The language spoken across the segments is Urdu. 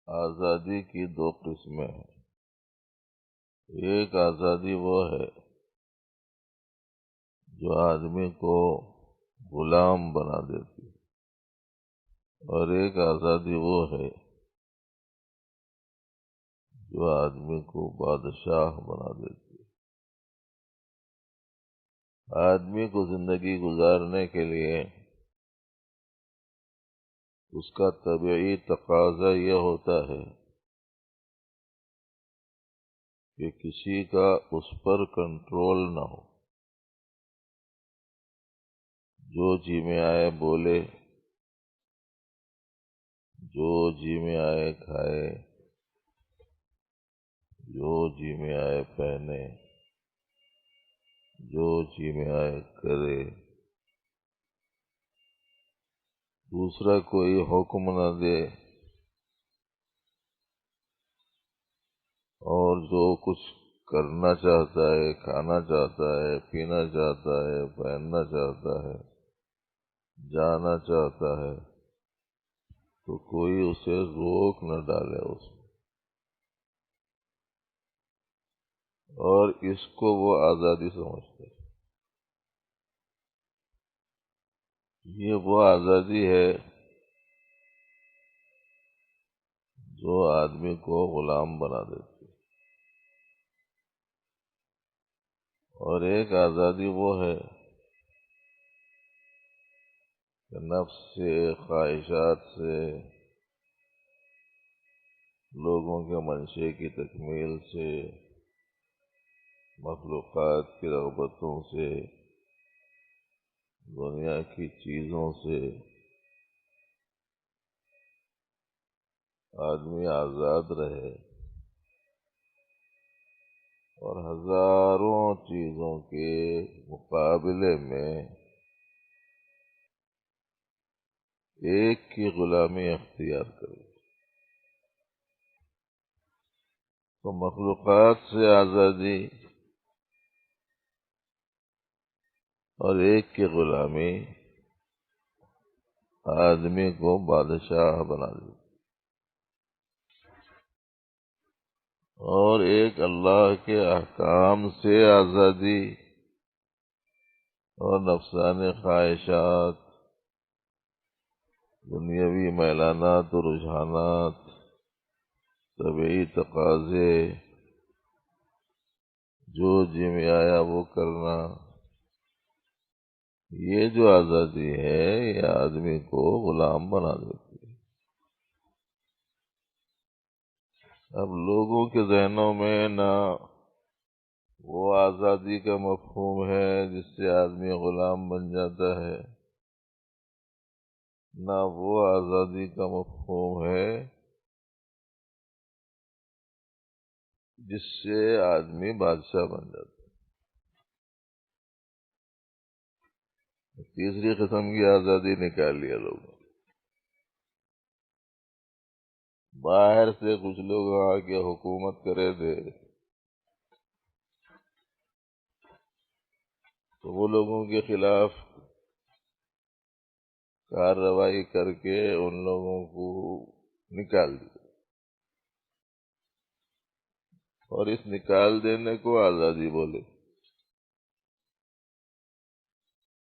آزادی کی دو قسمیں ہیں۔ ایک آزادی وہ ہے جو آدمی کو غلام بنا دیتی ہے، اور ایک آزادی وہ ہے جو آدمی کو بادشاہ بنا دیتی ہے۔ آدمی کو زندگی گزارنے کے لیے اس کا طبعی تقاضا یہ ہوتا ہے کہ کسی کا اس پر کنٹرول نہ ہو، جو جی میں آئے بولے، جو جی میں آئے کھائے، جو جی میں آئے پہنے، جو جی میں آئے کرے، دوسرا کوئی حکم نہ دے، اور جو کچھ کرنا چاہتا ہے، کھانا چاہتا ہے، پینا چاہتا ہے، پہننا چاہتا ہے، جانا چاہتا ہے، تو کوئی اسے روک نہ ڈالے اس میں، اور اس کو وہ آزادی سمجھتے ہیں۔ یہ وہ آزادی ہے جو آدمی کو غلام بنا دیتی ہے، اور ایک آزادی وہ ہے کہ نفس سے، خواہشات سے، لوگوں کے منشے کی تکمیل سے، مخلوقات کی رغبتوں سے، دنیا کی چیزوں سے آدمی آزاد رہے، اور ہزاروں چیزوں کے مقابلے میں ایک کی غلامی اختیار کرے۔ تو مخلوقات سے آزادی اور ایک کی غلامی آدمی کو بادشاہ بنا دی، اور ایک اللہ کے احکام سے آزادی اور نفسانی خواہشات، دنیاوی میلانات و رجحانات، طبعی تقاضے، جو جی میں آیا وہ کرنا، یہ جو آزادی ہے یہ آدمی کو غلام بنا دیتی ہے۔ اب لوگوں کے ذہنوں میں نہ وہ آزادی کا مفہوم ہے جس سے آدمی غلام بن جاتا ہے، نہ وہ آزادی کا مفہوم ہے جس سے آدمی بادشاہ بن جاتا ہے۔ تیسری قسم کی آزادی نکال لیا لوگوں، باہر سے کچھ لوگ آ کے حکومت کرے تھے تو وہ لوگوں کے خلاف کارروائی کر کے ان لوگوں کو نکال دیا، اور اس نکال دینے کو آزادی بولے،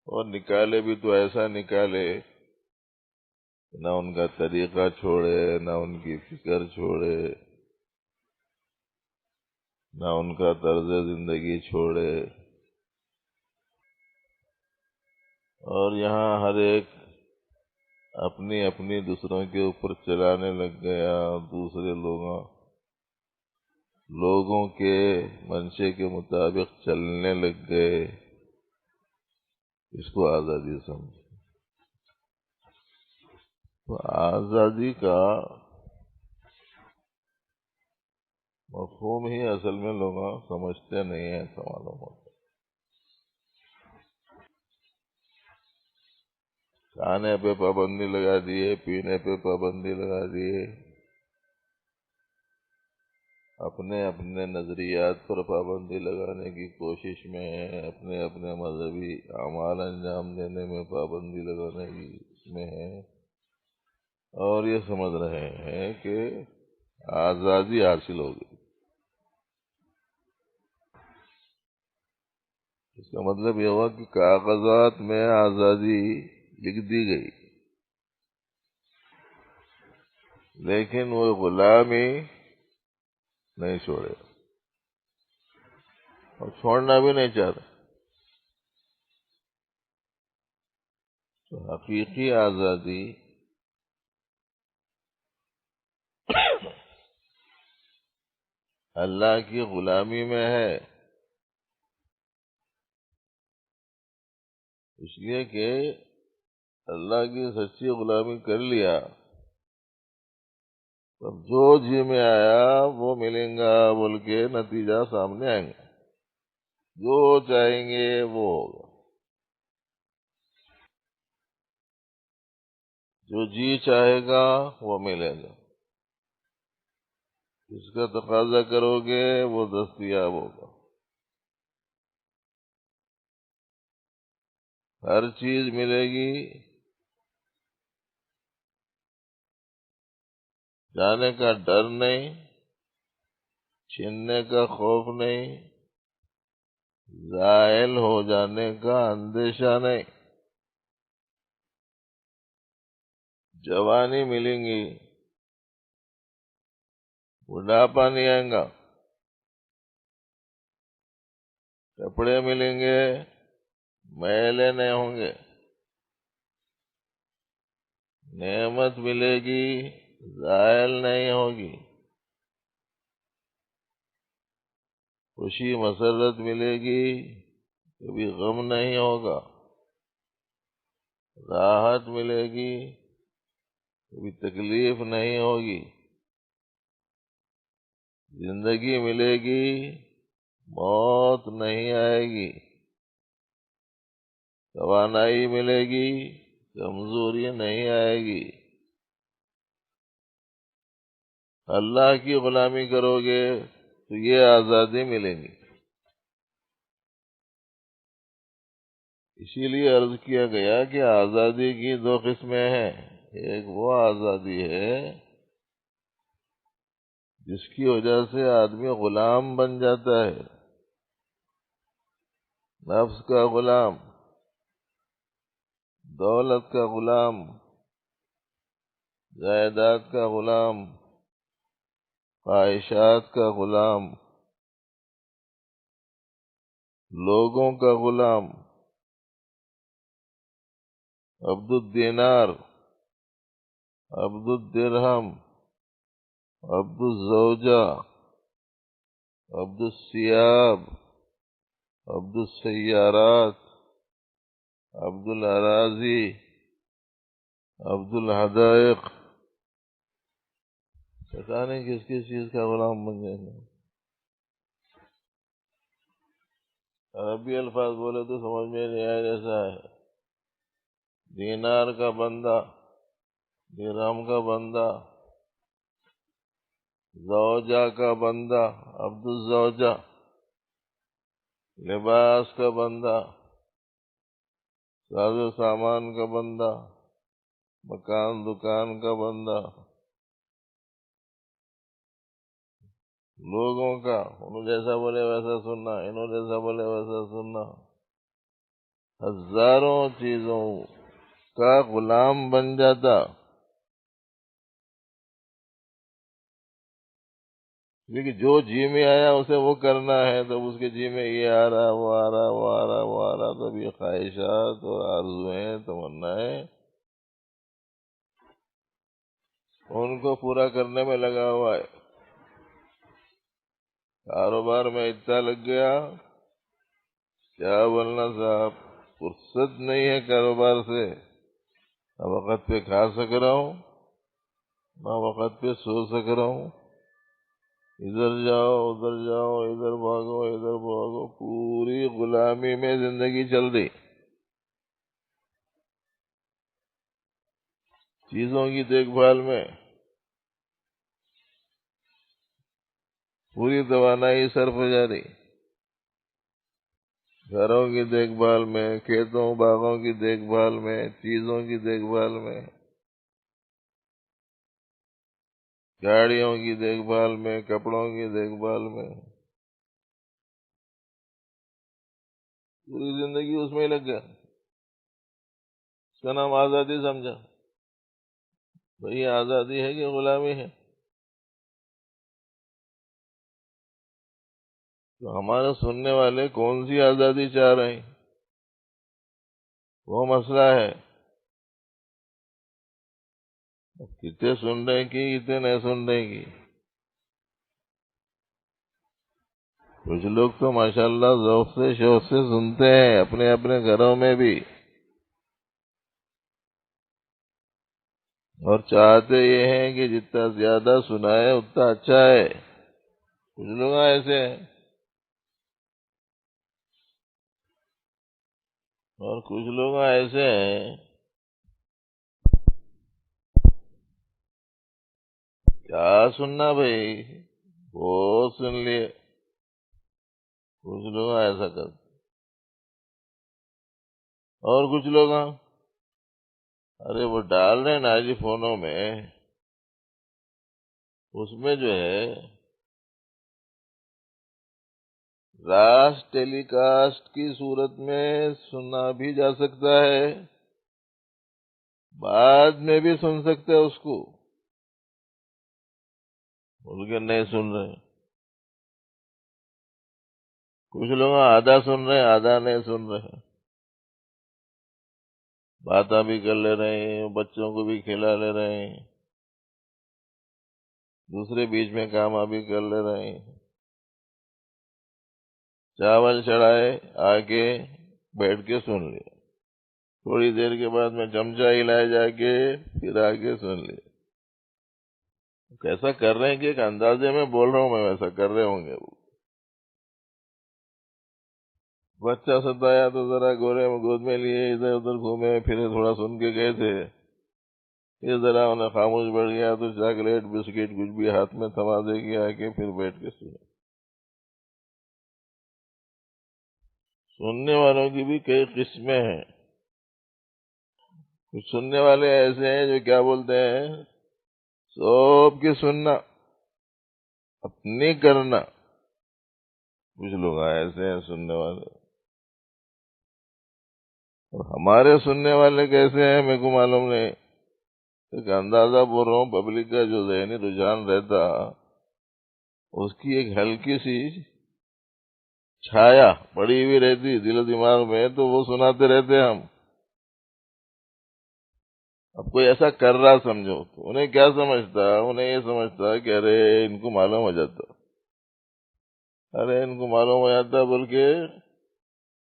اور نکالے بھی تو ایسا نکالے نہ ان کا طریقہ چھوڑے، نہ ان کی فکر چھوڑے، نہ ان کا طرز زندگی چھوڑے، اور یہاں ہر ایک اپنی اپنی دوسروں کے اوپر چلانے لگ گیا، دوسرے لوگوں کے منشے کے مطابق چلنے لگ گئے، اس کو آزادی سمجھے۔ تو آزادی کا مفہوم ہی اصل میں لوگ سمجھتے نہیں ہیں، ایسا معلوم ہوتا۔ کھانے پہ پابندی لگا دیے، پینے پہ پابندی لگا دیے، اپنے اپنے نظریات پر پابندی لگانے کی کوشش میں ہے، اپنے اپنے مذہبی اعمال انجام دینے میں پابندی لگانے کی میں ہے، اور یہ سمجھ رہے ہیں کہ آزادی حاصل ہو گئی۔ اس کا مطلب یہ ہوا کہ کاغذات میں آزادی لکھ دی گئی، لیکن وہ غلامی نہیں چھوڑے اور چھوڑنا بھی نہیں چاہتا۔ تو حقیقی آزادی اللہ کی غلامی میں ہے، اس لیے کہ اللہ کی سچی غلامی کر لیا تو جو جی میں آیا وہ ملیں گا بول کے نتیجہ سامنے آئیں گے، جو چاہیں گے وہ ہوگا، جو جی چاہے گا وہ ملے گا، جس کا تقاضا کرو گے وہ دستیاب ہوگا۔ ہر چیز ملے گی، جانے کا ڈر نہیں، چھیننے کا خوف نہیں، زائل ہو جانے کا اندیشہ نہیں۔ جوانی ملیں گی، بڑھاپا نہیں آئے گا، کپڑے ملیں گے، میلے نہیں ہوں گے، نعمت ملے گی، زائل نہیں ہوگی، خوشی مسرت ملے گی، کبھی غم نہیں ہوگا، راحت ملے گی، کبھی تکلیف نہیں ہوگی، زندگی ملے گی، موت نہیں آئے گی، توانائی ملے گی، کمزوری نہیں آئے گی۔ اللہ کی غلامی کرو گے تو یہ آزادی ملیں گی۔ اسی لیے عرض کیا گیا کہ آزادی کی دو قسمیں ہیں، ایک وہ آزادی ہے جس کی وجہ سے آدمی غلام بن جاتا ہے، نفس کا غلام، دولت کا غلام، جائیداد کا غلام، خواہشات کا غلام، لوگوں کا غلام، عبد الدینار، عبد الدرہم، عبد الزوجہ، عبد الثیاب، عبد السیارات، عبد الاراضی، عبد الحدائق، پتہ نہیں کس کس چیز کا غلام بن جائیں گے۔ عربی الفاظ بولے تو سمجھ میں نہیں آیا، جیسا ہے دینار کا بندہ، درہم کا بندہ، زوجہ کا بندہ، عبد الزوجہ، لباس کا بندہ، ساز و سامان کا بندہ، مکان دکان کا بندہ، لوگوں کا، انہوں جیسا بولے ویسا سننا، انہوں جیسا بولے ویسا سننا، ہزاروں چیزوں کا غلام بن جاتا، لیکن جو جی میں آیا اسے وہ کرنا ہے، تو اس کے جی میں یہ آ رہا، وہ آ رہا، وہ آ رہا، وہ آ رہا، تو یہ خواہشات اور آرزویں، تمنائیں ان کو پورا کرنے میں لگا ہوا ہے۔ کاروبار میں اتنا لگ گیا، کیا بولنا صاحب، فرصت نہیں ہے کاروبار سے، نہ وقت پہ کھا سک رہا ہوں، نہ وقت پہ سو سک رہا ہوں، ادھر جاؤ ادھر جاؤ، ادھر بھاگو ادھر بھاگو، پوری غلامی میں زندگی چل رہی، چیزوں کی دیکھ بھال میں پوری توانائی صرف ہو جا رہی، گھروں کی دیکھ بھال میں، کھیتوں باغوں کی دیکھ بھال میں، چیزوں کی دیکھ بھال میں، گاڑیوں کی دیکھ بھال میں، کپڑوں کی دیکھ بھال میں، پوری زندگی اس میں ہی لگ گیا. اس کا نام آزادی سمجھا. بھئی آزادی ہے کہ غلامی ہے؟ تو ہمارے سننے والے کون سی آزادی چاہ رہے ہیں، وہ مسئلہ ہے. کتنے سن رہے ہیں کہ کتنے نہیں سن رہے ہیں کی. کچھ لوگ تو ماشاءاللہ ذوق سے شوق سے سنتے ہیں اپنے اپنے گھروں میں بھی، اور چاہتے یہ ہیں کہ جتنا زیادہ سنائے اتنا اچھا ہے. کچھ لوگ ایسے ہیں، اور کچھ لوگ ایسے ہیں کیا سننا بھائی، وہ سن لیے. کچھ لوگ ایسا کرتے، اور کچھ لوگ ارے وہ ڈال رہے ہیں نا جی فونوں میں، اس میں جو ہے راست ٹیلی کاسٹ کی صورت میں سنا بھی جا سکتا ہے، بعد میں بھی سن سکتے ہیں اس کو. بول کے نہیں سن رہے. کچھ لوگ آدھا سن رہے ہیں آدھا نہیں سن رہے، باتیں بھی کر لے رہے ہیں، بچوں کو بھی کھلا لے رہے ہیں، دوسرے بیچ میں کام بھی کر لے رہے ہیں. چاول چڑھائے آ کے بیٹھ کے سن لیا، تھوڑی دیر کے بعد میں چمچہ ہلائے جا کے پھر آ کے سن لیا. کیسا کر رہے ہیں کہ ایک اندازے میں بول رہا ہوں میں، ویسا کر رہے ہوں گے. وہ بچہ ستایا تو ذرا گورے میں گود میں لیے ادھر ادھر گھومے پھرے، تھوڑا سن کے گئے تھے، پھر ذرا انہیں خاموش بیٹھ گیا تو چاکلیٹ بسکٹ کچھ بھی ہاتھ میں تھما دے گی آ کے، پھر بیٹھ کے سنے. سننے والوں کی بھی کئی قسمیں ہیں. کچھ سننے والے ایسے ہیں جو کیا بولتے ہیں، سب کی سننا اپنی کرنا. کچھ لوگ ایسے ہیں سننے والے. اور ہمارے سننے والے کیسے ہیں میرے کو معلوم نہیں، ایک اندازہ بول رہا ہوں. پبلک کا جو ذہنی رجحان رہتا اس کی ایک ہلکی سی چھایا پڑی ہوئی رہتی دل و دماغ میں، تو وہ سناتے رہتے ہم. اب کوئی ایسا کر رہا سمجھو تو انہیں کیا سمجھتا، انہیں یہ سمجھتا کہ ارے ان کو معلوم ہو جاتا، ارے ان کو معلوم ہو جاتا بول کے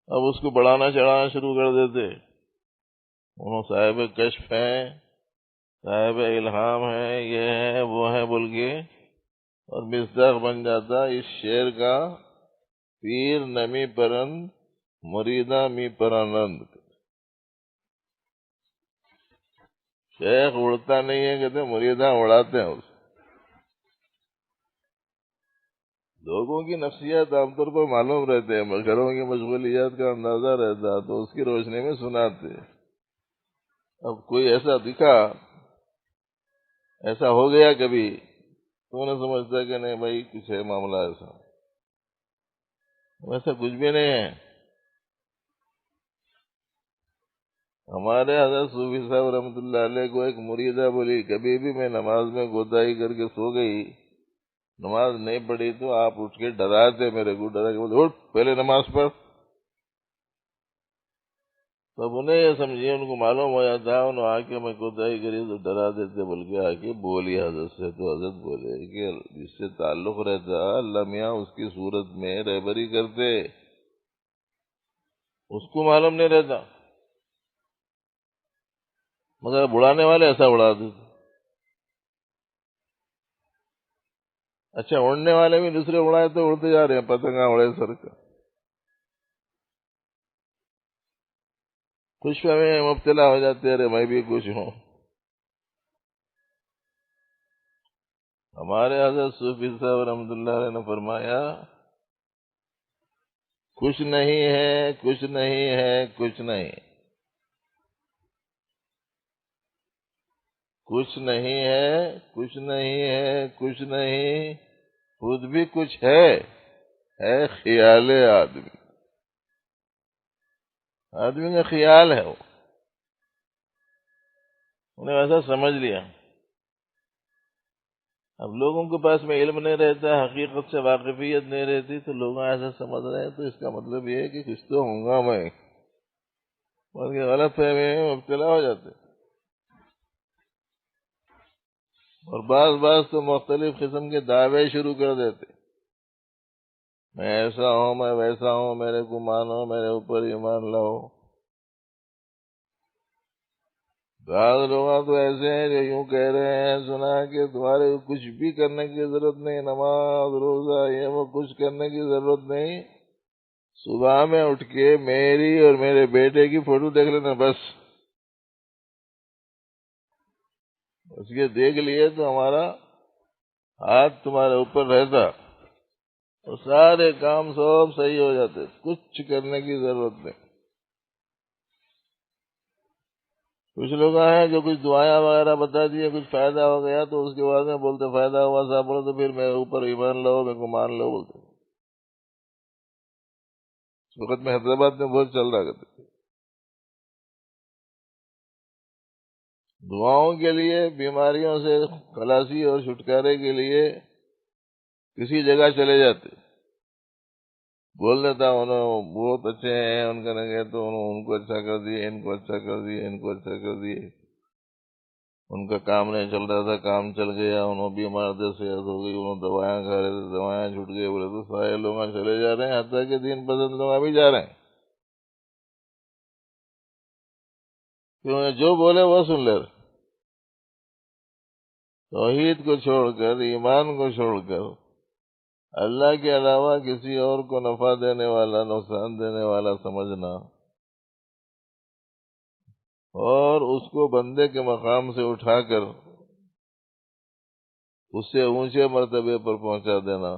اب اس کو بڑھانا چڑھانا شروع کر دیتے. انہوں صاحب کشف ہیں، صاحب الہام ہیں، یہ ہیں وہ ہیں بول کے، اور مصداق بن جاتا اس شعر کا، پیر نمی پرند مریدہ می پرانند. شیخ اڑتا نہیں ہے کہتے مریداں اڑاتے ہیں. لوگوں کی نفسیات عام طور پر معلوم رہتے ہیں، گھروں کی مشغولیات کا اندازہ رہتا تو اس کی روشنی میں سناتے. اب کوئی ایسا دکھا، ایسا ہو گیا کبھی تو انہیں سمجھتا کہ نہیں بھائی کچھ ہے معاملہ ایسا، ویسا کچھ بھی نہیں ہے. ہمارے حضرت صوفی صاحب رحمۃ اللہ علیہ کو ایک مریدہ بولی کبھی بھی میں نماز میں گودائی کر کے سو گئی، نماز نہیں پڑھی تو آپ اٹھ کے ڈراتے میرے کو، ڈرا کے بولے اٹھ پہلے نماز پڑھ. تب انہیں یہ سمجھیے ان کو معلوم ہو جاتا، انہوں آ کے میں گودائی کری تو ڈرا دیتے بول کے آ کے بولی حضرت سے. تو حضرت بولے کہ جس سے تعلق رہتا اللہ میاں اس کی صورت میں رہبری کرتے، اس کو معلوم نہیں رہتا، مگر بڑھانے والے ایسا اڑا دیتے. اچھا اڑنے والے بھی دوسرے اڑائے تو اڑتے جا رہے ہیں، پتنگاں اڑے سر کا. خوش میں مبتلا ہو جاتے، ارے میں بھی خوش ہوں. ہمارے حضرت صوفی صاحب رحمۃ اللہ علیہ نے فرمایا کچھ نہیں ہے، کچھ نہیں ہے، کچھ نہیں. کچھ نہیں ہے، کچھ نہیں ہے، کچھ نہیں، خود بھی کچھ ہے خیال آدمی. آدمی کا خیال ہے، وہ انہیں ایسا سمجھ لیا. اب لوگوں کے پاس میں علم نہیں رہتا، حقیقت سے واقفیت نہیں رہتی، تو لوگ ایسا سمجھ رہے ہیں، تو اس کا مطلب یہ ہے کہ کچھ تو ہوں گا میں، بلکہ غلط فہمی میں مبتلا ہو جاتے. اور بعض تو مختلف قسم کے دعوے شروع کر دیتے، میں ایسا ہوں، میں ویسا ہوں، میرے کو مانو، میرے اوپر ایمان لاؤ. بعض لوگ تو ایسے ہیں جو یوں کہہ رہے ہیں، سنا کہ تمہارے کچھ بھی کرنے کی ضرورت نہیں، نماز روزہ یہ وہ کچھ کرنے کی ضرورت نہیں، صبح میں اٹھ کے میری اور میرے بیٹے کی فوٹو دیکھ لینا بس. اس کے دیکھ لیے تو ہمارا ہاتھ تمہارے اوپر رہتا اور سارے کام سب صحیح ہو جاتے، کچھ کرنے کی ضرورت نہیں. کچھ لوگ ہیں جو کچھ دعائیں وغیرہ بتا دیے، کچھ فائدہ ہو گیا تو اس کے بعد میں بولتے فائدہ ہوا صاحب بولو تو پھر میرے اوپر ایمان لو، میرے کو مان لو بولتے. اس وقت میں حیدرآباد میں بہت چل رہا کرتے. دعاؤں کے لیے، بیماریوں سے خلاصی اور چھٹکارے کے لیے کسی جگہ چلے جاتے، بول دیتا انہوں بہت اچھے ہیں، ان کا نہیں تو ان کو اچھا کر دیے، ان کو اچھا کر دیے، ان کو اچھا کر دیے. ان کا کام نہیں چل رہا تھا، کام چل گیا، انہوں بیمار تھے، صحت ہو گئی، انہوں دوائیں کھا رہے تھے، دوائیں چھوٹ گئی. بولے تو سارے لوگ چلے جا رہے ہیں، حتیٰ کہ دین پسند لوگ ابھی جا رہے ہیں. کیوں؟ جو بولے وہ سن لے. توحید کو چھوڑ کر، ایمان کو چھوڑ کر، اللہ کے علاوہ کسی اور کو نفع دینے والا، نقصان دینے والا سمجھنا اور اس کو بندے کے مقام سے اٹھا کر اس سے اونچے مرتبے پر پہنچا دینا،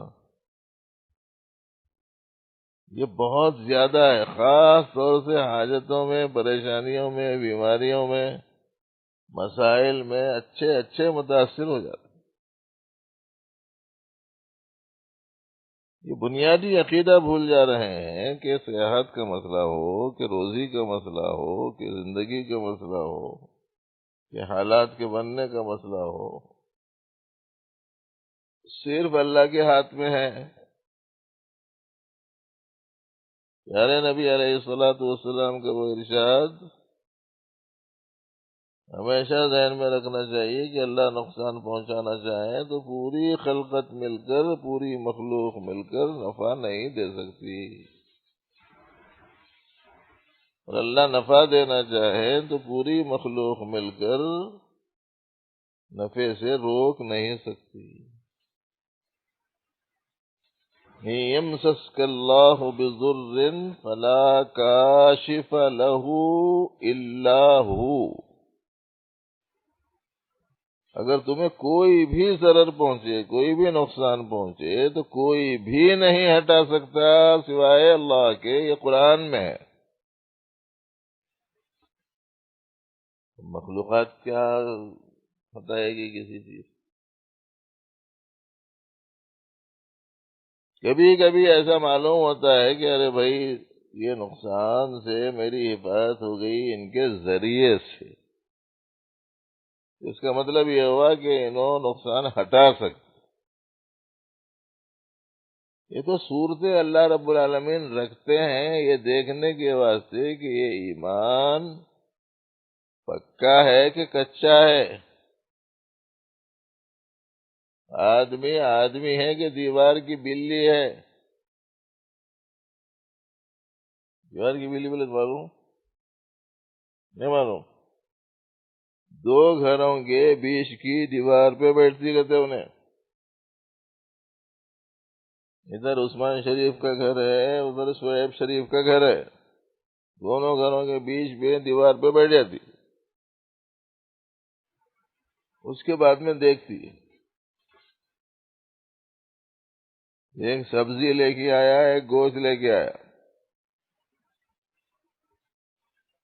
یہ بہت زیادہ ہے. خاص طور سے حاجتوں میں، پریشانیوں میں، بیماریوں میں، مسائل میں اچھے متاثر ہو جاتے. یہ بنیادی عقیدہ بھول جا رہے ہیں کہ صحت کا مسئلہ ہو، کہ روزی کا مسئلہ ہو، کہ زندگی کا مسئلہ ہو، کہ حالات کے بننے کا مسئلہ ہو، صرف اللہ کے ہاتھ میں ہے. پیارے نبی علیہ الصلوۃ والسلام کا وہ ارشاد ہمیشہ ذہن میں رکھنا چاہیے کہ اللہ نقصان پہنچانا چاہے تو پوری خلقت مل کر، پوری مخلوق مل کر نفع نہیں دے سکتی، اور اللہ نفع دینا چاہے تو پوری مخلوق مل کر نفع سے روک نہیں سکتی. يَمْسَسْكَ اللَّهُ بِضُرٍّ فَلَا كَاشِفَ لَهُ إِلَّا هُوَ. اگر تمہیں کوئی بھی ضرر پہنچے، کوئی بھی نقصان پہنچے، تو کوئی بھی نہیں ہٹا سکتا سوائے اللہ کے. یہ قرآن میں ہے. مخلوقات کیا ہٹائے گی کسی چیز؟ کبھی کبھی ایسا معلوم ہوتا ہے کہ ارے بھائی یہ نقصان سے میری حفاظت ہو گئی ان کے ذریعے سے، اس کا مطلب یہ ہوا کہ انہوں نقصان ہٹا سکتے. یہ تو صورتیں اللہ رب العالمین رکھتے ہیں یہ دیکھنے کے واسطے کہ یہ ایمان پکا ہے کہ کچا ہے. آدمی ہے کہ دیوار کی بلی ہے. دیوار کی بلی بولے معلوم نہیں معلوم. دو گھروں کے بیچ کی دیوار پہ بیٹھتی رہتے انہیں. ادھر عثمان شریف کا گھر ہے، ادھر شعیب شریف کا گھر ہے، دونوں گھروں کے بیچ میں دیوار پہ بیٹھ جاتی. اس کے بعد میں دیکھتی ایک سبزی لے کے آیا، ایک گوشت لے کے آیا.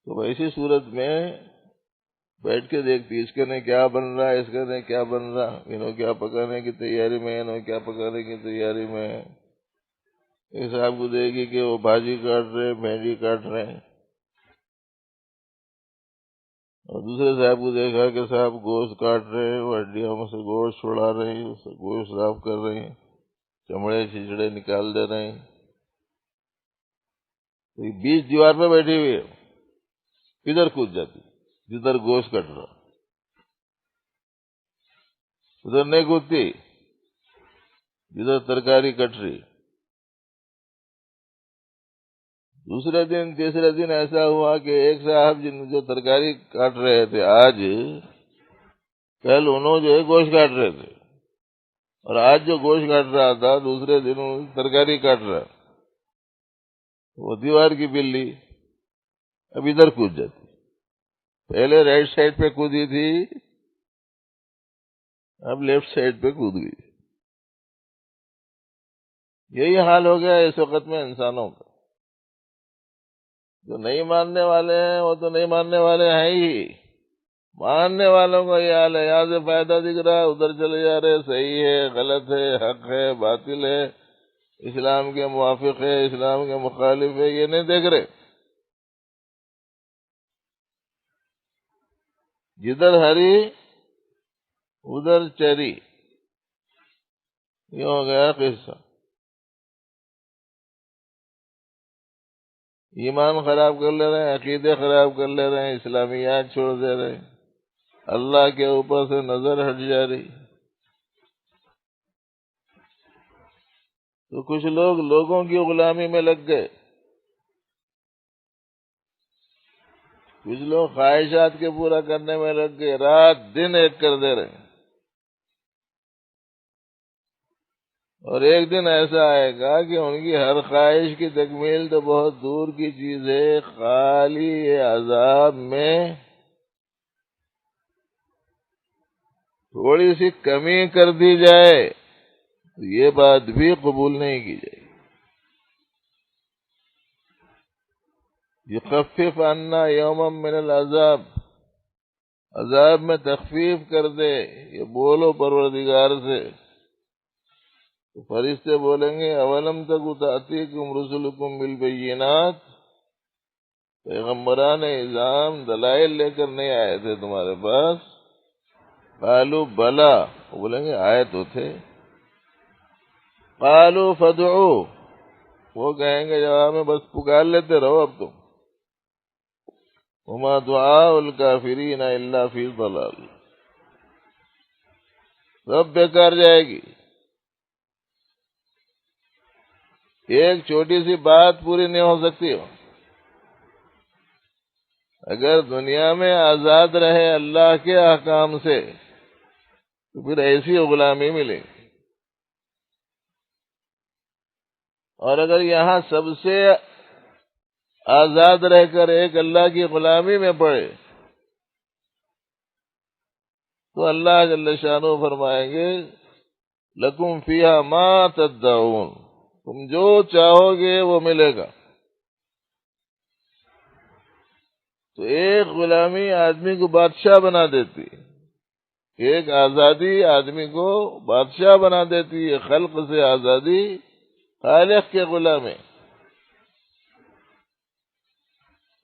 تو ایسی صورت میں بیٹھ کے دیکھتی اس کے نہیں کیا بن رہا ہے، اس کے نہیں کیا بن رہا، انہوں کیا پکانے کی تیاری میں، انہوں کیا پکانے کی تیاری میں. ایک صاحب کو دے گی کہ وہ بھاجی کاٹ رہے، بھنڈی کاٹ رہے ہیں، اور دوسرے صاحب کو دیکھا کہ صاحب گوشت کاٹ رہے ہیں، وہ ہڈیوں میں سے گوشت چھڑا رہے ہیں، گوشت صاف کر رہے ہیں، چمڑے چھچڑے نکال دے رہے ہیں. بیچ دیوار پہ بیٹھی ہوئی ہے، ادھر کود جاتی جدھر گوشت کٹ رہا، ادھر نہیں کودتی جدھر ترکاری کٹ رہی. دوسرے دن تیسرے دن ایسا ہوا کہ ایک صاحب جو ترکاری کاٹ رہے تھے آج، کل انہوں جو ہے گوشت کاٹ رہے تھے، اور آج جو گوشت کاٹ رہا تھا دوسرے دن ترکاری کاٹ رہا. وہ دیوار کی بلی اب ادھر کود جاتی، پہلے رائٹ سائڈ پہ کودی تھی، اب لیفٹ سائڈ پہ کود گئی. یہی حال ہو گیا اس وقت میں انسانوں کا. جو نہیں ماننے والے ہیں وہ تو نہیں ماننے والے ہیں ہی، ماننے والوں کا یہ حال ہے، یہاں سے فائدہ دکھ رہا ہے ادھر چلے جا رہے، صحیح ہے، غلط ہے، حق ہے، باطل ہے، اسلام کے موافق ہے، اسلام کے مخالف ہے، یہ نہیں دیکھ رہے. جدھر ہری ادھر چری، یہ ہو گیا قصہ. ایمان خراب کر لے رہے ہیں، عقیدے خراب کر لے رہے ہیں، اسلامیات چھوڑ دے رہے ہیں، اللہ کے اوپر سے نظر ہٹ جا رہی. تو کچھ لوگ لوگوں کی غلامی میں لگ گئے، کچھ لوگ خواہشات کے پورا کرنے میں لگ گئے، رات دن ایک کر دے رہے ہیں. اور ایک دن ایسا آئے گا کہ ان کی ہر خواہش کی تکمیل تو بہت دور کی چیز ہے، خالی یہ عذاب میں تھوڑی سی کمی کر دی جائے تو یہ بات بھی قبول نہیں کی جائے گی. یخفف عنا یوما من العذاب، عذاب میں تخفیف کر دے، یہ بولو پروردگار سے. تو فرشتے بولیں گے اولم تک تأتیکم رسلکم بالبینات، پیغمبران اعظام دلائل لے کر نہیں آئے تھے تمہارے پاس؟ قالوا بلا، وہ بولیں گے آئے تو تھے. قالوا فادعوا، وہ کہیں گے جواب میں بس پکار لیتے رہو اب تم. وما دعاء الکافرین الا فی ضلال، سب بیکار جائے گی. ایک چھوٹی سی بات پوری نہیں ہو سکتی ہو. اگر دنیا میں آزاد رہے اللہ کے احکام سے تو پھر ایسی غلامی ملے گی، اور اگر یہاں سب سے آزاد رہ کر ایک اللہ کی غلامی میں پڑے تو اللہ جل شانہ فرمائیں گے لکم فیہا ما تدعون، تم جو چاہو گے وہ ملے گا. تو ایک غلامی آدمی کو بادشاہ بنا دیتی، ایک آزادی آدمی کو بادشاہ بنا دیتی ہے. خلق سے آزادی، خالق کے غلامی.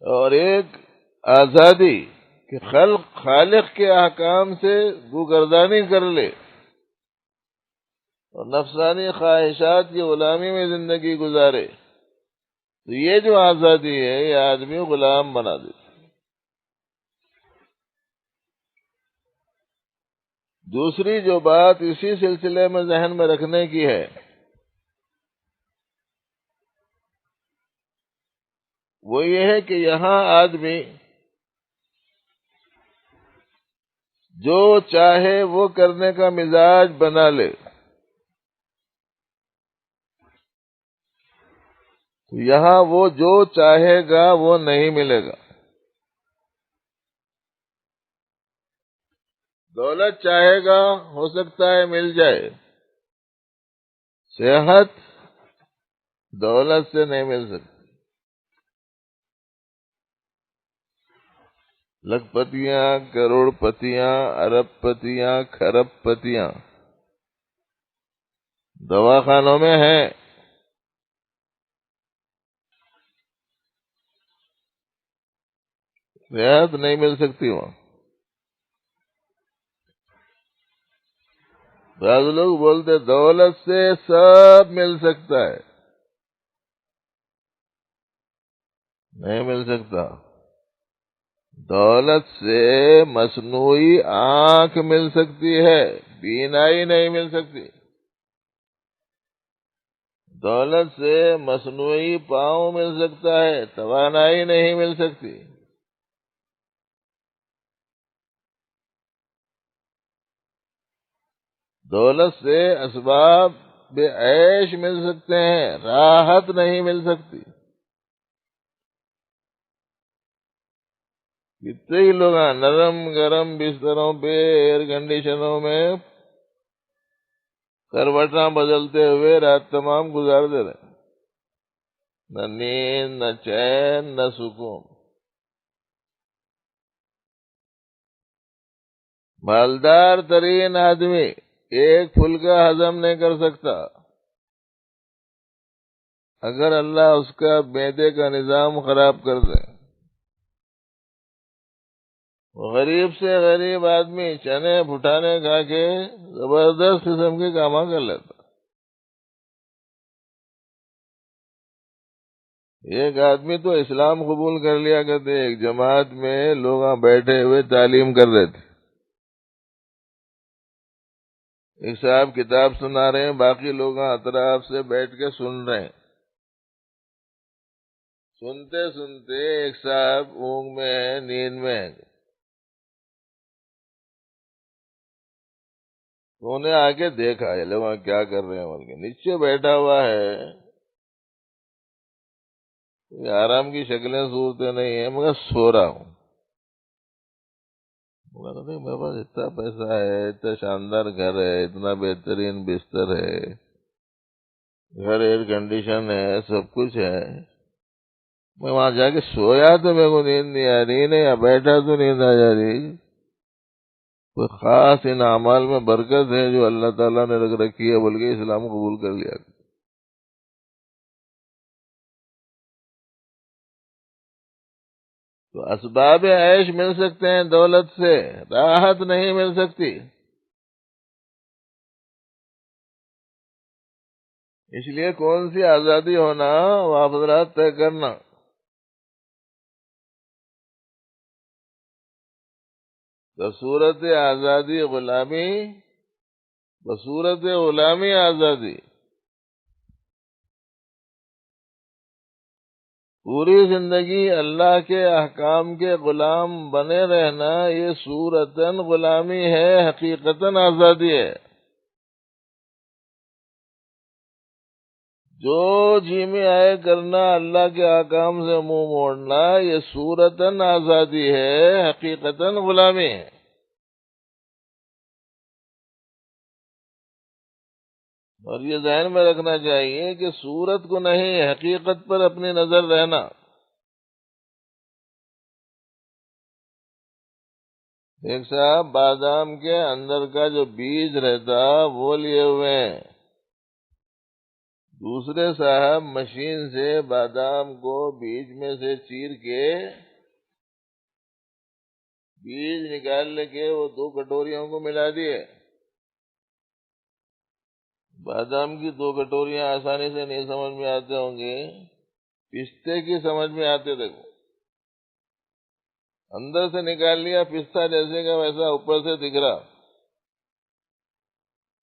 اور ایک آزادی کہ خالق کے احکام سے روگردانی کر لے اور نفسانی خواہشات کی غلامی میں زندگی گزارے، تو یہ جو آزادی ہے یہ آدمی غلام بنا دیتی. دوسری جو بات اسی سلسلے میں ذہن میں رکھنے کی ہے وہ یہ ہے کہ یہاں آدمی جو چاہے وہ کرنے کا مزاج بنا لے، تو یہاں وہ جو چاہے گا وہ نہیں ملے گا. دولت چاہے گا ہو سکتا ہے مل جائے، صحت دولت سے نہیں مل سکتی. لکھ پتیاں، کروڑ پتیاں، ارب پتیاں، کھرب پتیاں دواخانوں میں ہیں. رعایت نہیں مل سکتی وہاں. بعض لوگ بولتے دولت سے سب مل سکتا ہے. نہیں مل سکتا. دولت سے مصنوعی آنکھ مل سکتی ہے، بینائی نہیں مل سکتی. دولت سے مصنوعی پاؤں مل سکتا ہے، توانائی نہیں مل سکتی. دولت سے اسباب بے عیش مل سکتے ہیں، راحت نہیں مل سکتی. کتنے ہی لوگ ہیں نرم گرم بستروں پہ ایئر کنڈیشنوں میں کروٹاں بدلتے ہوئے رات تمام گزار دے رہے. نہ نیند، نہ چین، نہ سکون. مالدار ترین آدمی ایک پھلکا ہضم نہیں کر سکتا اگر اللہ اس کا معدے کا نظام خراب کر دے. غریب سے غریب آدمی چنے پھٹانے کھا کے زبردست قسم کے کام کر لیتا. ایک آدمی تو اسلام قبول کر لیا کرتے، ایک جماعت میں لوگ بیٹھے ہوئے تعلیم کر رہے تھے. ایک صاحب کتاب سنا رہے ہیں، باقی لوگ اطراف سے بیٹھ کے سن رہے ہیں. سنتے سنتے ایک صاحب اونگ میں ہے، نیند میں ہے. تو انہیں آ کے دیکھا یہ لوگ کیا کر رہے ہیں بول کے. نیچے بیٹھا ہوا ہے، آرام کی شکلیں صورتیں نہیں ہیں، مگر سو رہا ہوں. میرے پاس اتنا پیسہ ہے، اتنا شاندار گھر ہے، اتنا بہترین بستر ہے، گھر ایئر کنڈیشن ہے، سب کچھ ہے. میں وہاں جا کے سویا تو میرے کو نیند نہیں آ رہی، نہیں بیٹھا تو نیند آ جا رہی. کوئی خاص ان اعمال میں برکت ہے جو اللہ تعالیٰ نے رکھ رکھی ہے بول کے اسلام قبول کر لیا. تو اسباب عیش مل سکتے ہیں دولت سے، راحت نہیں مل سکتی. اس لیے کون سی آزادی ہونا وہ آپ حضرات طے کرنا. بصورت آزادی غلامی، بصورت غلامی آزادی. پوری زندگی اللہ کے احکام کے غلام بنے رہنا یہ صورتاً غلامی ہے، حقیقتاً آزادی ہے. جو جی میں آئے کرنا، اللہ کے احکام سے منہ موڑنا، یہ صورتاً آزادی ہے، حقیقتاً غلامی ہے. اور یہ ذہن میں رکھنا چاہیے کہ صورت کو نہیں، حقیقت پر اپنی نظر رہنا. ایک صاحب بادام کے اندر کا جو بیج رہتا وہ لیے ہوئے ہیں، دوسرے صاحب مشین سے بادام کو بیج میں سے چیر کے بیج نکال کے وہ 2 کٹوریوں کو ملا دیے. بادام کی 2 کٹوریاں آسانی سے نہیں سمجھ میں آتے ہوں گے، پستے کی سمجھ میں آتے. دیکھو اندر سے نکال لیا پستہ جیسے کا ویسا اوپر سے دکھ رہا،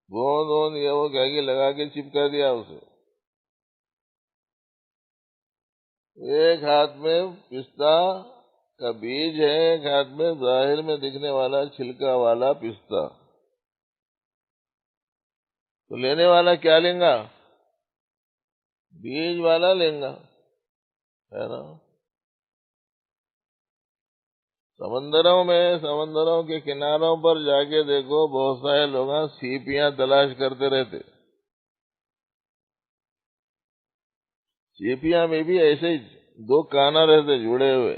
گوند ووند یہ وہ گھاگی لگا کے چپکا دیا اسے. ایک ہاتھ میں پستہ کا بیج ہے، ایک ہاتھ میں ظاہر میں دکھنے والا چھلکا والا پستہ. تو لینے والا کیا لیں گا؟ بیج والا لیں گا، ہے نا. سمندروں کے کناروں پر جا کے دیکھو، بہت سارے لوگ سیپیاں تلاش کرتے رہتے. سیپیاں میں بھی ایسے ہی 2 کانا رہتے جڑے ہوئے.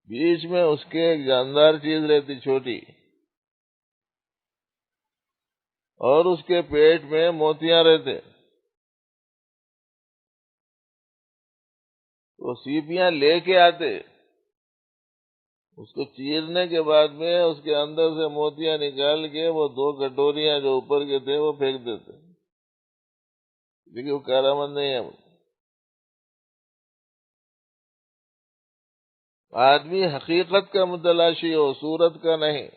بیچ میں اس کے ایک جاندار چیز رہتی چھوٹی، اور اس کے پیٹ میں موتیاں رہتے. وہ سیپیاں لے کے آتے، اس کو چیرنے کے بعد میں اس کے اندر سے موتیاں نکال کے وہ 2 کٹوریاں جو اوپر کے تھے وہ پھینک دیتے، لیکن وہ کارآمد نہیں ہے. آدمی حقیقت کا متلاشی ہو، صورت کا نہیں.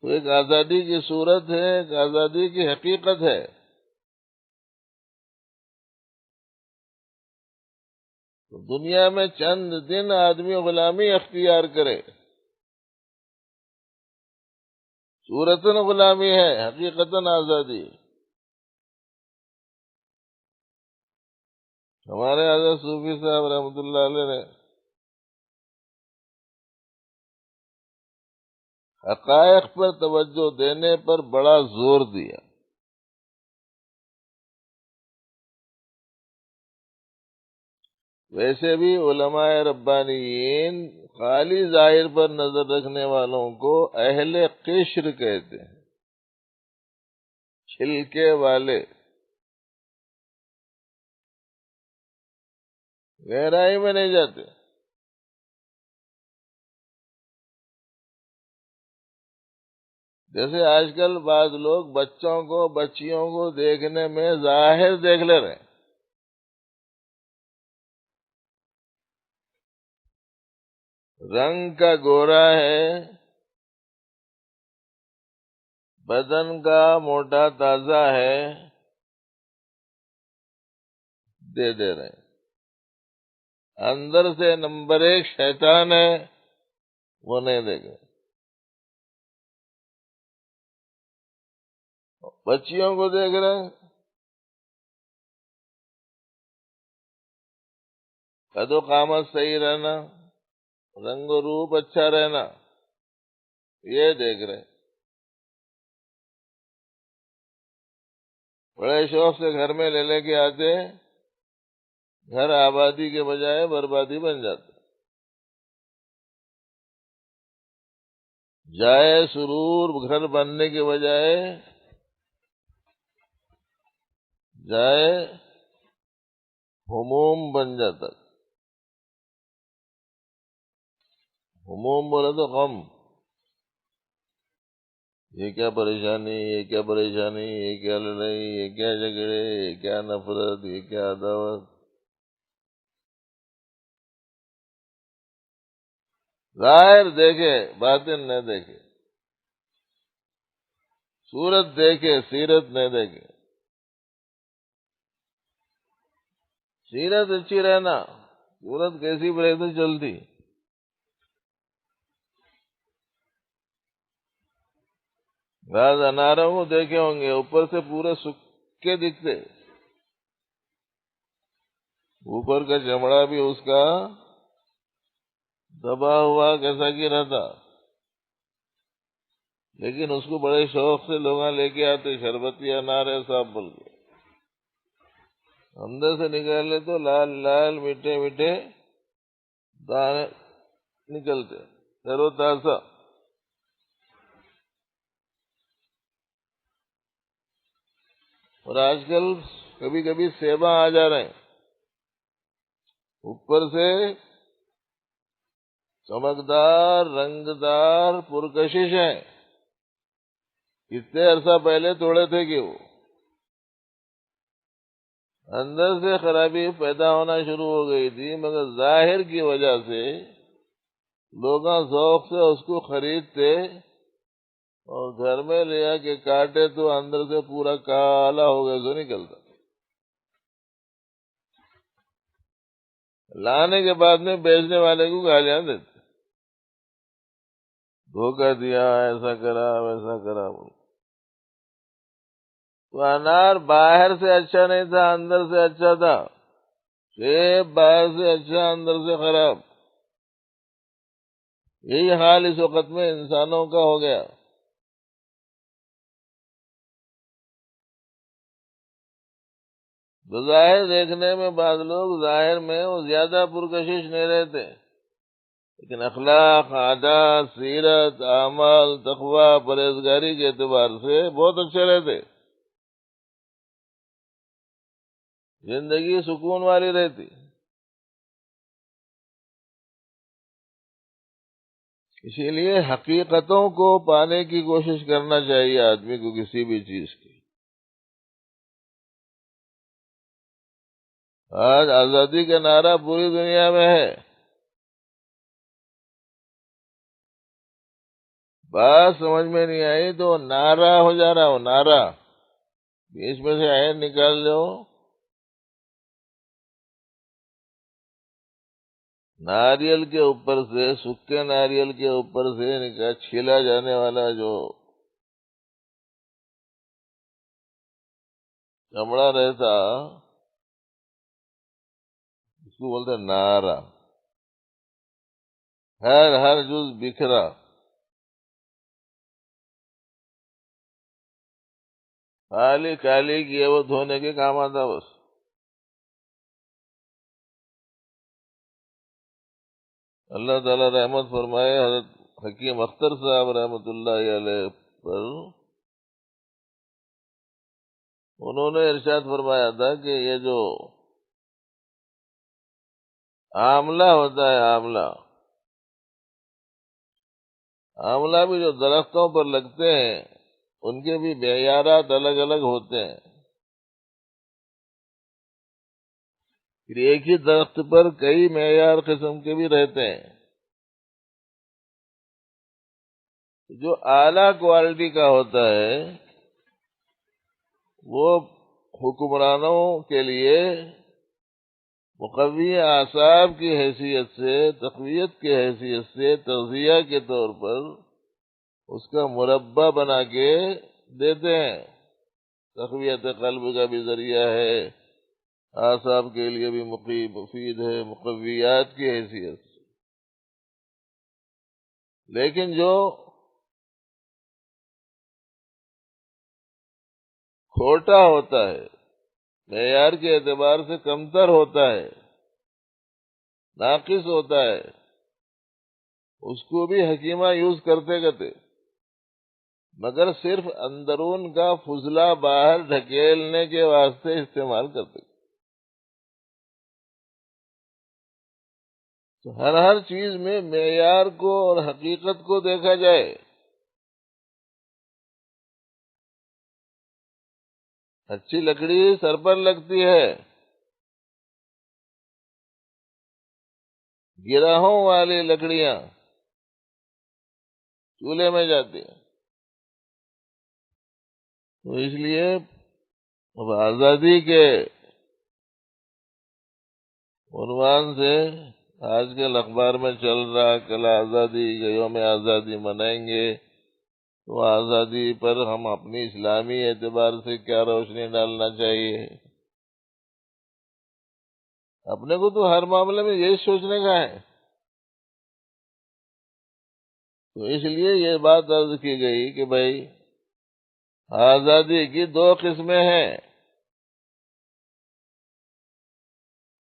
تو ایک آزادی کی صورت ہے، ایک آزادی کی حقیقت ہے. تو دنیا میں چند دن آدمی غلامی اختیار کرے، صورتاً غلامی ہے، حقیقتاً آزادی. ہمارے حضرت صوفی صاحب رحمۃ اللہ علیہ نے حقائق پر توجہ دینے پر بڑا زور دیا. ویسے بھی علماء ربانیین خالی ظاہر پر نظر رکھنے والوں کو اہل قشر کہتے ہیں، چھلکے والے، گہرائی میں نہیں جاتے. جیسے آج کل بعض لوگ بچوں کو بچیوں کو دیکھنے میں ظاہر دیکھ لے رہے ہیں. رنگ کا گورا ہے، بدن کا موٹا تازہ ہے، دے رہے ہیں. اندر سے نمبر 1 شیطان ہے، وہ نہیں دیکھ رہے. بچیوں کو دیکھ رہے ہیں، قد و قامت صحیح رہنا، رنگ و روپ اچھا رہنا، یہ دیکھ رہے ہیں. بڑے شوق سے گھر میں لے کے آتے، گھر آبادی کے بجائے بربادی بن جاتا. جائے سرور گھر بننے کے بجائے جائے ہموم بن جاتا. ہموم بولے تو غم، یہ کیا پریشانی، یہ کیا پریشانی، یہ کیا لڑائی، یہ کیا جھگڑے، یہ کیا نفرت، یہ کیا عداوت. ظاہر دیکھے باطن نہ دیکھے، صورت دیکھے سیرت نہ دیکھے. سیرت اچھی رہنا، صورت کیسی بڑے تو چلتی. بعض اناروں کو دیکھے ہوں گے اوپر سے پورے سکے دکھتے، اوپر کا چمڑا بھی اس کا دبا ہوا کیسا کی رہتا، لیکن اس کو بڑے شوق سے لوگ لے کے آتے. شربتی انار ہے صاحب بول کے، اندر سے نکالے تو لال لال میٹھے میٹھے دانے نکلتے، تر و تازہ. اور آج کل کبھی کبھی سیباں آ جا رہے ہیں، اوپر سے چمکدار رنگدار پرکشش ہیں. کتنے عرصہ پہلے توڑے تھے کہ وہ اندر سے خرابی پیدا ہونا شروع ہو گئی تھی، مگر ظاہر کی وجہ سے لوگ ذوق سے اس کو خریدتے اور گھر میں لیا کے کاٹے تو اندر سے پورا کالا ہو گیا سو نکلتا. لانے کے بعد میں بیچنے والے کو گالیاں دیتے، دھوکہ دیا، ایسا کرا ویسا کرا. تو انار باہر سے اچھا نہیں تھا، اندر سے اچھا تھا. سیب باہر سے اچھا، اندر سے خراب. یہی حال اس وقت میں انسانوں کا ہو گیا. بظاہر دیکھنے میں بعض لوگ ظاہر میں وہ زیادہ پرکشش نہیں رہتے، لیکن اخلاق، عادات، سیرت، اعمال، تقوی، پرہیزگاری کے اعتبار سے بہت اچھے رہتے، زندگی سکون والی رہتی۔ اسی لیے حقیقتوں کو پانے کی کوشش کرنا چاہیے آدمی کو کسی بھی چیز کی۔ آج آزادی کا نعرہ پوری دنیا میں ہے، بات سمجھ میں نہیں آئی تو نعرہ ہو جا رہا ہو، نعرہ بیچ میں سے عین نکال دو، ناریل کے اوپر سے، سکے ناریل کے اوپر سے چھیلا جانے والا جو چمڑا رہتا اس کو بولتے نعرہ، ہر جز بکھرا، خالی کالی کیے وہ دھونے کے کام آتا بس۔ اللہ تعالی رحمت فرمائے حضرت حکیم اختر صاحب رحمت اللہ علیہ پر، انہوں نے ارشاد فرمایا تھا کہ یہ جو آملہ ہوتا ہے، آملہ بھی جو درختوں پر لگتے ہیں ان کے بھی معیارات الگ الگ ہوتے ہیں، پھر ایک ہی درخت پر کئی معیار قسم کے بھی رہتے ہیں۔ جو اعلیٰ کوالٹی کا ہوتا ہے وہ حکمرانوں کے لیے مقوی اعصاب کی حیثیت سے، تقویت کی حیثیت سے، تغذیہ کے طور پر اس کا مربع بنا کے دیتے ہیں، تقویت قلب کا بھی ذریعہ ہے، اعصاب کے لیے بھی مفید ہے، مقویات کی حیثیت سے۔ لیکن جو کھوٹا ہوتا ہے، معیار کے اعتبار سے کمتر ہوتا ہے، ناقص ہوتا ہے، اس کو بھی حکیمہ یوز کرتے مگر صرف اندرون کا فضلہ باہر ڈھکیلنے کے واسطے استعمال کرتے۔ تو ہر چیز میں معیار کو اور حقیقت کو دیکھا جائے۔ اچھی لکڑی سر پر لگتی ہے، گرہوں والی لکڑیاں چولہے میں جاتی ہیں۔ تو اس لیے اب آزادی کے عنوان سے آج کل اخبار میں چل رہا، کل آزادی کا یوم آزادی منائیں گے، تو آزادی پر ہم اپنی اسلامی اعتبار سے کیا روشنی ڈالنا چاہیے؟ اپنے کو تو ہر معاملے میں یہی سوچنے کا ہے۔ تو اس لیے یہ بات عرض کی گئی کہ بھائی آزادی کی دو قسمیں ہیں،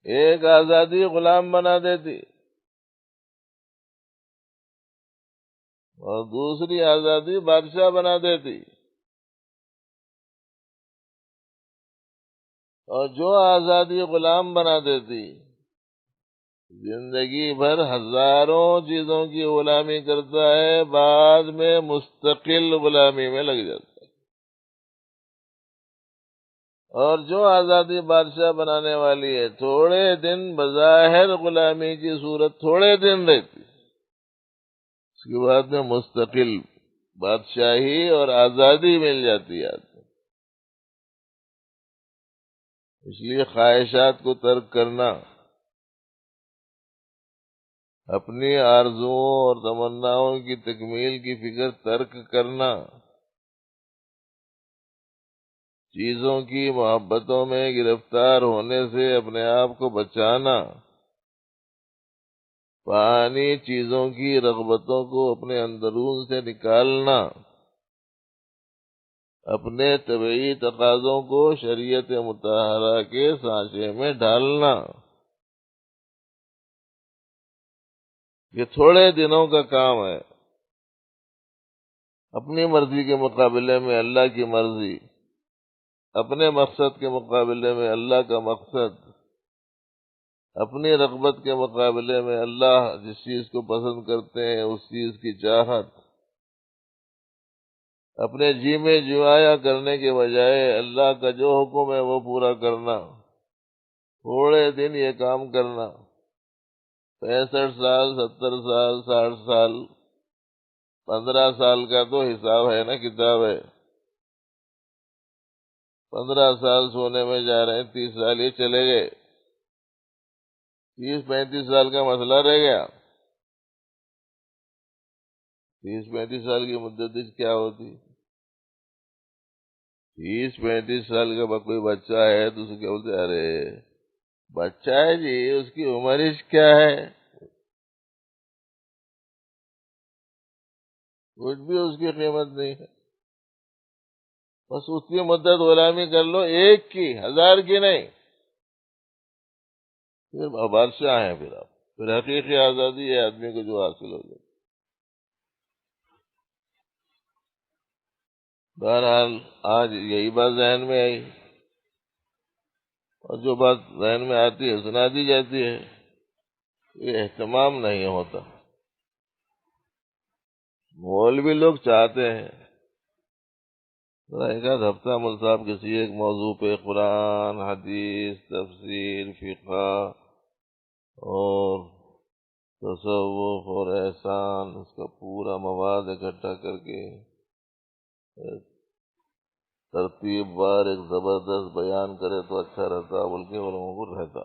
ایک آزادی غلام بنا دیتی اور دوسری آزادی بادشاہ بنا دیتی۔ اور جو آزادی غلام بنا دیتی زندگی بھر ہزاروں چیزوں کی غلامی کرتا ہے، بعد میں مستقل غلامی میں لگ جاتا ہے۔ اور جو آزادی بادشاہ بنانے والی ہے، تھوڑے دن بظاہر غلامی کی صورت تھوڑے دن رہتی، اس کے بعد میں مستقل بادشاہی اور آزادی مل جاتی ہے۔ اس لیے خواہشات کو ترک کرنا، اپنی آرزوؤں اور تمناؤں کی تکمیل کی فکر ترک کرنا، چیزوں کی محبتوں میں گرفتار ہونے سے اپنے آپ کو بچانا، فانی چیزوں کی رغبتوں کو اپنے اندرون سے نکالنا، اپنے طبعی تقاضوں کو شریعت مطہرہ کے سانچے میں ڈھالنا. یہ تھوڑے دنوں کا کام ہے. اپنی مرضی کے مقابلے میں اللہ کی مرضی، اپنے مقصد کے مقابلے میں اللہ کا مقصد، اپنی رغبت کے مقابلے میں اللہ جس چیز کو پسند کرتے ہیں اس چیز کی چاہت، اپنے جی میں جوایا کرنے کے بجائے اللہ کا جو حکم ہے وہ پورا کرنا. تھوڑے دن یہ کام کرنا، 65 سال، 70 سال، 60 سال، 15 سال کا تو حساب ہے نا، کتاب ہے. 15 سال سونے میں جا رہے ہیں، 30 سال یہ چلے گئے، 30-35 سال کا مسئلہ رہ گیا. 30-35 سال کی مدت کیا ہوتی؟ 30-35 سال کا کوئی بچہ ہے تو اسے کیا بولتے؟ ارے بچہ ہے جی، اس کی عمر کیا ہے؟ کچھ بھی اس کی قیمت نہیں ہے. بس اس کی مدت غلامی کر لو، ایک کی، 1000 کی نہیں. پھر بادشاہ ہیں، پھر حقیقی آزادی ہے آدمی کو جو حاصل ہو جائے. بہرحال آج یہی بات ذہن میں آئی، اور جو بات ذہن میں آتی ہے سنا دی جاتی ہے. یہ اہتمام نہیں ہوتا. مولوی لوگ چاہتے ہیں ایک آدھ ہفتہ مول صاحب کسی ایک موضوع پہ قرآن، حدیث، تفسیر، فقہ اور تصوف اور احسان، اس کا پورا مواد اکٹھا کر کے ترتیب وار ایک زبردست بیان کرے تو اچھا رہتا، بلکہ وہ لوگوں کو رہتا.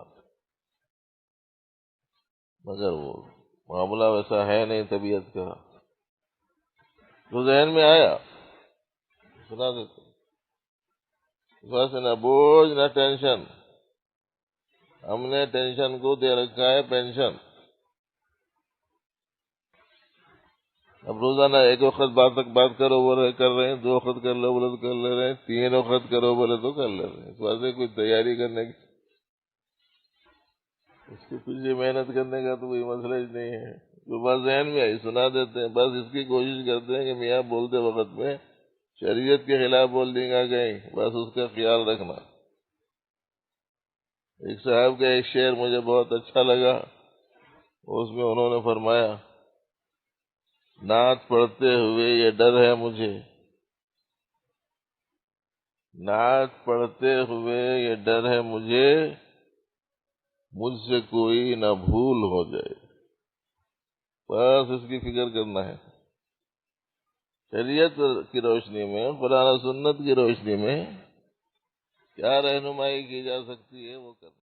مگر وہ معاملہ ویسا ہے نہیں طبیعت کا. تو ذہن میں آیا سنا دیتے، بس نہ بوجھ نہ ٹینشن. ہم نے ٹینشن کو دے رکھا ہے پینشن. اب روزانہ ایک وقت بات کرو بولے کر رہے ہیں، 2 وقت کر لو بولے تو کر لے رہے ہیں، 3 وقت کرو بولے تو کر لے رہے ہیں. اس واسطے کوئی تیاری کرنے کی، اس کے پیچھے محنت کرنے کا تو کوئی مسئلہ ہی نہیں ہے. جو بات ذہن میں آئی سنا دیتے ہیں. بس اس کی کوشش کرتے ہیں کہ میاں بولتے وقت میں شریعت کے خلاف بول دیں گا کہیں، بس اس کا خیال رکھنا. ایک صاحب کا ایک شعر مجھے بہت اچھا لگا. اس میں انہوں نے فرمایا، نعت پڑھتے ہوئے یہ ڈر ہے مجھے، نعت پڑھتے ہوئے یہ ڈر ہے مجھے، مجھ سے کوئی نہ بھول ہو جائے. بس اس کی فکر کرنا ہے. شریعت کی روشنی میں، قرآن و سنت کی روشنی میں کیا رہنمائی کی جا سکتی ہے وہ کرنا.